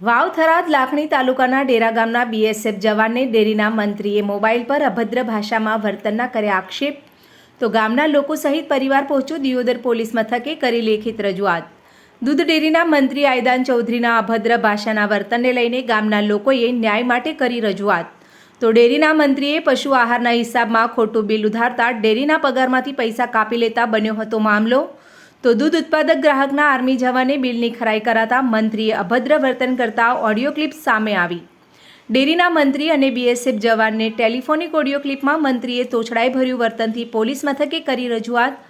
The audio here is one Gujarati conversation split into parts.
વાવ થરાદ લાખણી તાલુકાના ડેરા ગામના બીએસએફ જવાનને ડેરીના મંત્રીએ મોબાઈલ પર અભદ્ર ભાષામાં વર્તનના કર્યા આક્ષેપ તો ગામના લોકો સહિત પરિવાર પહોંચ્યો દિયોદર પોલીસ મથકે કરી લેખિત રજૂઆત। દૂધ ડેરીના મંત્રી આયદાન ચૌધરીના અભદ્ર ભાષાના વર્તનને લઈને ગામના લોકોએ ન્યાય માટે કરી રજૂઆત તો ડેરીના મંત્રીએ પશુ આહારના હિસાબમાં ખોટું બિલ ઉધારતા ડેરીના પગારમાંથી પૈસા કાપી લેતા બન્યો હતો મામલો। તો દૂધ ઉત્પાદક ગ્રાહકના આર્મી જવાને બિલની ખરાઈ કરાતા મંત્રીએ અભદ્ર વર્તન કરતા ઓડિયો ક્લિપ સામે આવી। ડેરીના મંત્રી અને બીએસએફ જવાનને ટેલિફોનિક ઓડિયો ક્લિપમાં મંત્રીએ તોછડાઈભર્યું વર્તનથી પોલીસ મથકે કરી રજૂઆત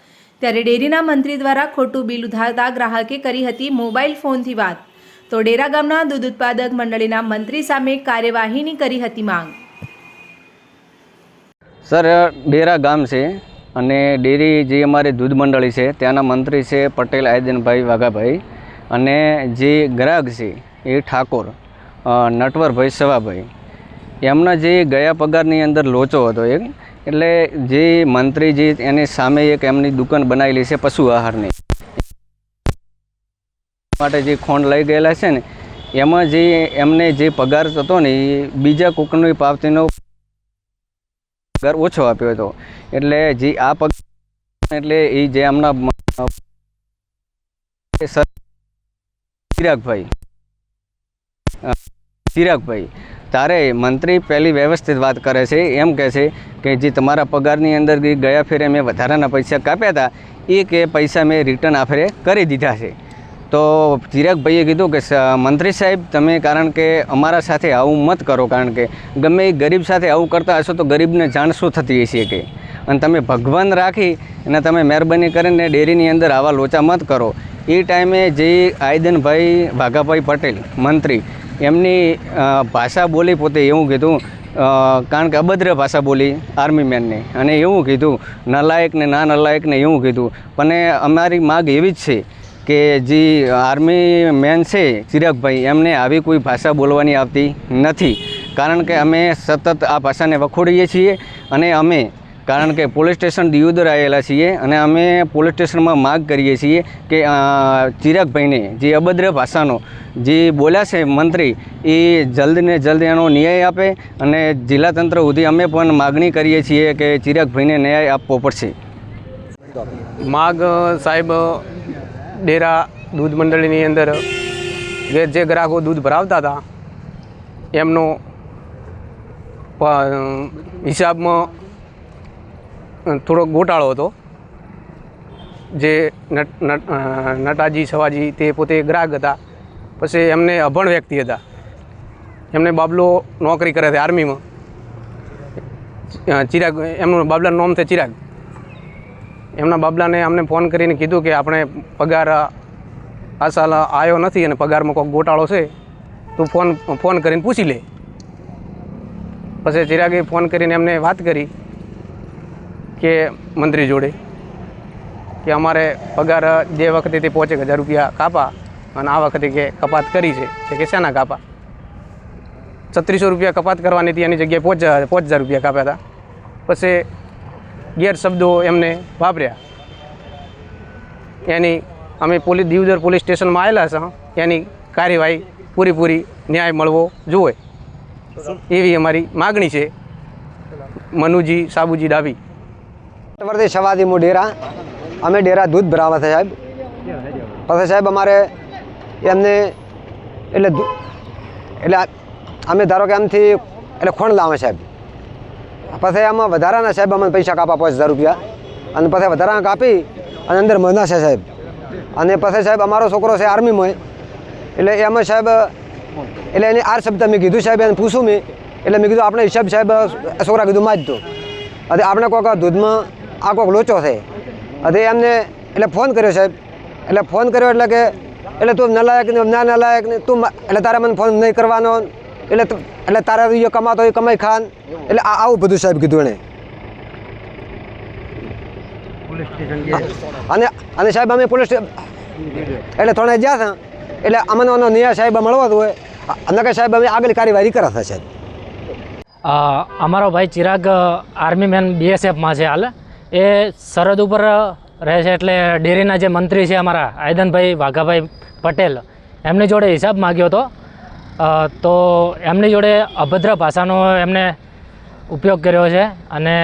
ત્યારે ડેરીના મંત્રી દ્વારા ખોટું બિલ ઉધારતા ગ્રાહકે કરી હતી મોબાઈલ ફોનથી વાત તો ડેરા ગામના દૂધ ઉત્પાદક મંડળીના મંત્રી સામે કાર્યવાહીની કરી હતી માંગ। સર ડેરા ગામ છે અને ડેરી જે અમારી દૂધ મંડળી છે ત્યાંના મંત્રી છે પટેલ આયદનભાઈ વાઘાભાઈ અને જે ગ્રાહક છે એ ઠાકોર નટવરભાઈ સવાભાઈ એમના જે ગયા પગારની અંદર લોચો હતો એક એટલે જે મંત્રી જે એની સામે એક એમની દુકાન બનાવેલી છે પશુ આહારની માટે જે ખોંડ લઈ ગયેલા છે ને એમાં જે એમને જે પગાર હતો ને એ બીજા કોકની પાવતીનો પગાર ઓછો આપ્યો હતો એટલે જે આ પગાર એટલે એ જે એમના ચિરાગભાઈ તારે મંત્રી પહેલી વ્યવસ્થિત વાત કરે છે એમ કહે છે કે જે તમારા પગારની અંદર ગયા ફેરે મેં વધારાના પૈસા કાપ્યા હતા એ કે પૈસા મેં રિટર્ન આ ફેરે કરી દીધા છે। તો ચિરાગભાઈએ કીધું કે મંત્રી સાહેબ તમે કારણ કે અમારા સાથે આવું મત કરો કારણ કે ગમે એ ગરીબ સાથે આવું કરતા હશો તો ગરીબને જાણ શું થતી હશે કે અને તમે ભગવાન રાખી અને તમે મહેરબાની કરીને ડેરીની અંદર આવા લોચા મત કરો। એ ટાઈમે જે આયદનભાઈ વાઘાભાઈ પટેલ મંત્રી એમની ભાષા બોલી પોતે એવું કીધું કારણ કે અભદ્ર ભાષા બોલી આર્મી મેનને અને એવું કીધું નલાયકને ના નલાયકને એવું કીધું પણ અમારી માગ એવી જ છે કે જે આર્મી મેન છે ચિરાગભાઈ એમને આવી કોઈ ભાષા બોલવાની આવતી નથી કારણ કે અમે સતત આ ભાષાને વખોડીએ છીએ અને અમે કારણ કે પોલીસ સ્ટેશન દિયોદર આવેલા છીએ અને અમે પોલીસ સ્ટેશનમાં માગ કરીએ છીએ કે ચિરાગભાઈને જે અભદ્ર ભાષાનો જે બોલ્યા છે મંત્રી એ જલ્દી ને જલ્દી એનો ન્યાય આપે અને જિલ્લા તંત્ર સુધી અમે પણ માગણી કરીએ છીએ કે ચિરાગભાઈને ન્યાય આપવો પડશે। માગ સાહેબ ડેરા દૂધ મંડળીની અંદર જે ગ્રાહકો દૂધ ભરાવતા હતા એમનો હિસાબમાં થોડોક ગોટાળો હતો। જે નટાજી સવાજી તે પોતે ગ્રાહક હતા પછી એમને અભણ વ્યક્તિ હતા એમને બાબલો નોકરી કરે છે આર્મીમાં ચિરાગ એમનું બાબલાનું નામ છે ચિરાગ એમના બાબલાને અમને ફોન કરીને કીધું કે આપણે પગાર આ સાલ આવ્યો નથી અને પગારમાં કોઈક ગોટાળો છે તું ફોન કરીને પૂછી લે। પછી ચિરાગે ફોન કરીને એમને વાત કરી કે મંત્રી જોડે કે અમારે પગાર જે વખતે તે 5000 રૂપિયા કાપા અને આ વખતે કે કપાત કરી છે કે શેના કાપા 3600 રૂપિયા કપાત કરવાની હતી એની જગ્યાએ 5000 રૂપિયા કાપ્યા હતા। પછી ગેરશબ્દો એમને વાપર્યા એની અમે દિયોદર પોલીસ સ્ટેશનમાં આવેલા છે એની કાર્યવાહી પૂરી ન્યાય મળવો જોઈએ એવી અમારી માગણી છે। મનુજી સાબુજી ડાભી वर्दी सवादी मु डेरा अमे डेरा दूध भरावा था साहब पता साहब अमारे एमने એટલે અમે ધારો કે આમથી એટલે ખોણ લાવે સાહેબ પછી આમાં વધારાના સાહેબ અમને પૈસા કાપા 5000 રૂપિયા અને પછી વધારાના કાપી અને અંદર મહિના છે સાહેબ અને પછી સાહેબ અમારો છોકરો છે આર્મીમાં એટલે એમાં સાહેબ એટલે એની આર શબ્દ મેં કીધું સાહેબ એને પૂછું મેં એટલે મેં કીધું આપણે હિસાબ સાહેબ છોકરા કીધું માં જ દો અને આપણે કોઈક દૂધમાં આ કોઈક લોચો છે અને એમને એટલે ફોન કર્યો સાહેબ એટલે ફોન કર્યો એટલે કે એટલે તું નલાયક ને ના નલાયક ને તું એટલે તારે મને ફોન નહીં કરવાનો એટલે તારે એ કમાતો એ કમાઈ ખાન એટલે આવું બધું સાહેબ કીધું એણે અને સાહેબ અમે પોલીસ એટલે થોડા જ્યાં હતા એટલે અમને ન્યાય સાહેબ મળવાતો હોય અને કે સાહેબ અમે આગળ કાર્યવાહી કરા હતા સાહેબ। અમારો ભાઈ ચિરાગ આર્મી મેન બીએસએફમાં છે હાલ એ સરહદ ઉપર રહે છે એટલે ડેરીના જે મંત્રી છે અમારા આયદનભાઈ વાઘાભાઈ પટેલ એમની જોડે હિસાબ માગ્યો હતો તો એમની જોડે અભદ્ર ભાષાનો એમને ઉપયોગ કર્યો છે અને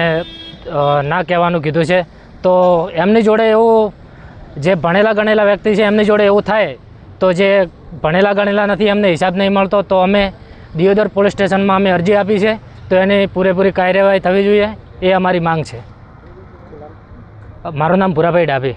ના કહેવાનું કીધું છે. તો એમની જોડે એવું જે ભણેલા ગણેલા વ્યક્તિ છે એમની જોડે એવું થાય તો જે ભણેલા ગણેલા નથી એમને હિસાબ નહીં મળતો તો અમે દિયોદર પોલીસ સ્ટેશનમાં અમે અરજી આપી છે. તો એની પૂરેપૂરી કાર્યવાહી થવી જોઈએ એ અમારી માંગ છે. મારું નામ ભૂરાભાઈ ડાભી.